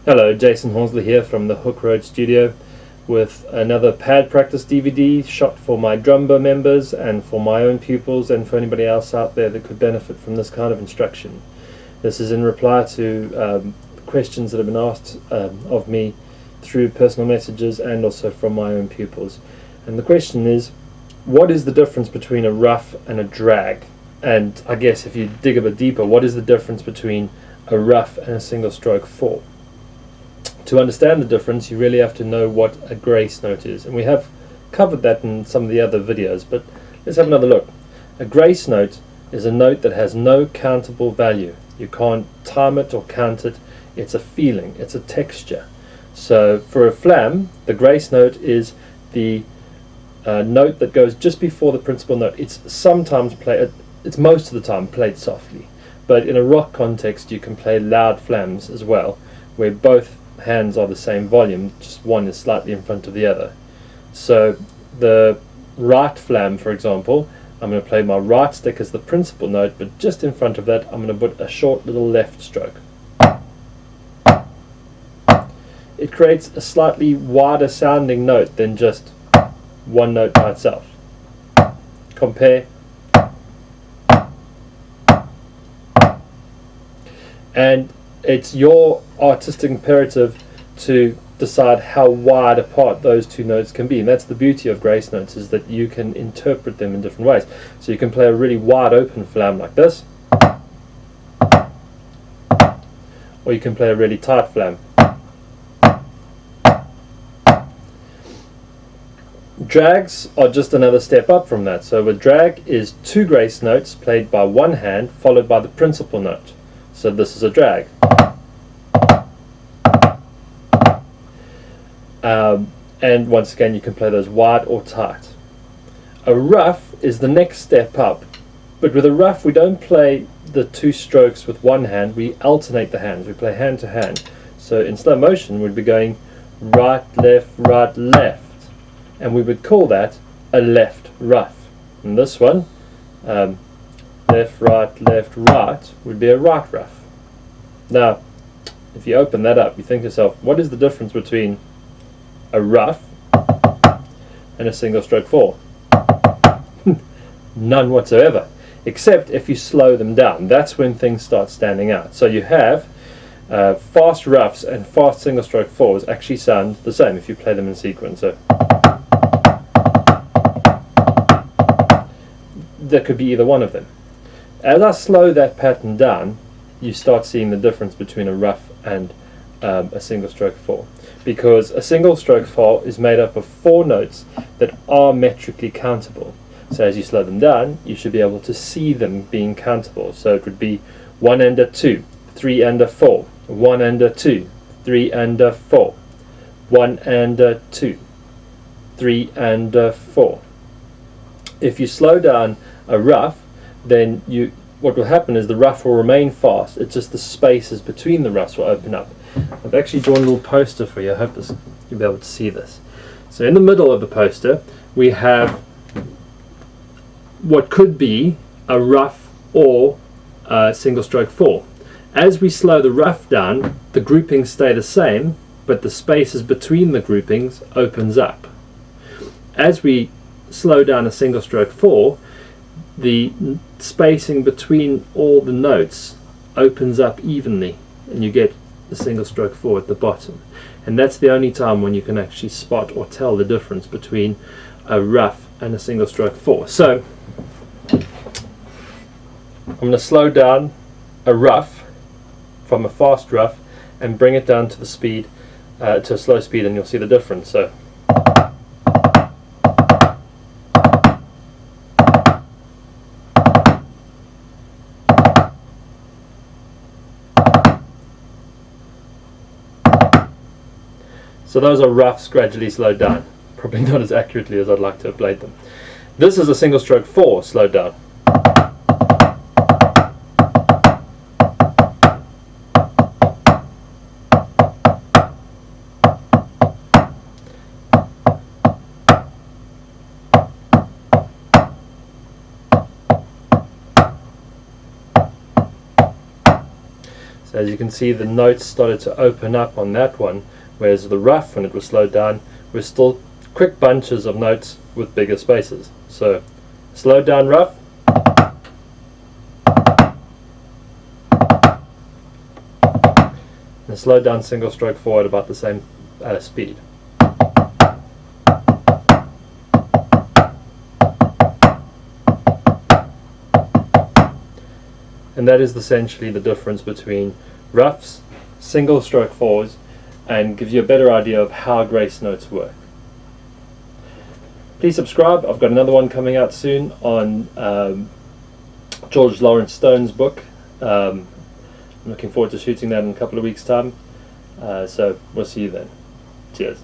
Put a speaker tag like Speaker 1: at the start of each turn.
Speaker 1: Hello, Jason Horsler here from the Hook Road Studio with another pad practice DVD shot for my drumber members and for my own pupils and for anybody else out there that could benefit from this kind of instruction. This is in reply to questions that have been asked of me through personal messages and also from my own pupils. And the question is, what is the difference between a ruff and a drag? And I guess if you dig a bit deeper, what is the difference between a ruff and a single stroke 4? To understand the difference, you really have to know what a grace note is, and we have covered that in some of the other videos, but let's have another look. A grace note is a note that has no countable value. You can't time it or count it. It's a feeling, it's a texture. So for a flam, the grace note is the note that goes just before the principal note. It's sometimes played, it's most of the time played softly, but in a rock context you can play loud flams as well, where both hands are the same volume, just one is slightly in front of the other. So the right flam, for example, I'm going to play my right stick as the principal note, but just in front of that I'm going to put a short little left stroke. It creates a slightly wider sounding note than just one note by itself. Compare. And it's your artistic imperative to decide how wide apart those two notes can be, and that's the beauty of grace notes, is that you can interpret them in different ways. So you can play a really wide open flam like this, or you can play a really tight flam. Drags are just another step up from that. So a drag is two grace notes played by one hand followed by the principal note. So this is a drag. And once again you can play those wide or tight. A ruff is the next step up, but with a ruff we don't play the two strokes with one hand, we alternate the hands, we play hand to hand. So in slow motion we'd be going right, left, and we would call that a left ruff. And this one, left, right would be a right ruff. Now if you open that up, you think to yourself, what is the difference between a ruff and a single stroke 4? None whatsoever, except if you slow them down. That's when things start standing out. So you have fast ruffs and fast single stroke 4s actually sound the same if you play them in sequence. So there could be either one of them. As I slow that pattern down, you start seeing the difference between a ruff and a single stroke 4, because a single stroke 4 is made up of 4 notes that are metrically countable. So as you slow them down, you should be able to see them being countable. So it would be 1 and a 2, 3 and a 4, 1 and a 2, 3 and a 4, 1 and a 2, 3 and a 4. If you slow down a ruff, then what will happen is the ruff will remain fast. It's just the spaces between the ruffs will open up. I've actually drawn a little poster for you. I hope you'll be able to see this. So in the middle of the poster we have what could be a ruff or a single stroke 4. As we slow the ruff down, the groupings stay the same, but the spaces between the groupings opens up. As we slow down a single stroke 4, the spacing between all the notes opens up evenly, and you get the single stroke 4 at the bottom. And that's the only time when you can actually spot or tell the difference between a ruff and a single stroke 4. So I'm going to slow down a ruff from a fast ruff and bring it down to the speed, to a slow speed, and you'll see the difference. So those are ruffs gradually slowed down, probably not as accurately as I'd like to have played them. This is a single stroke 4 slowed down. So as you can see, the notes started to open up on that one, whereas the ruff, when it was slowed down, was still quick bunches of notes with bigger spaces. So slowed down ruff, and slowed down single stroke forward about the same speed. And that is essentially the difference between ruffs, single stroke fours, and gives you a better idea of how grace notes work. Please subscribe. I've got another one coming out soon on George Lawrence Stone's book. I'm looking forward to shooting that in a couple of weeks' time. So we'll see you then. Cheers.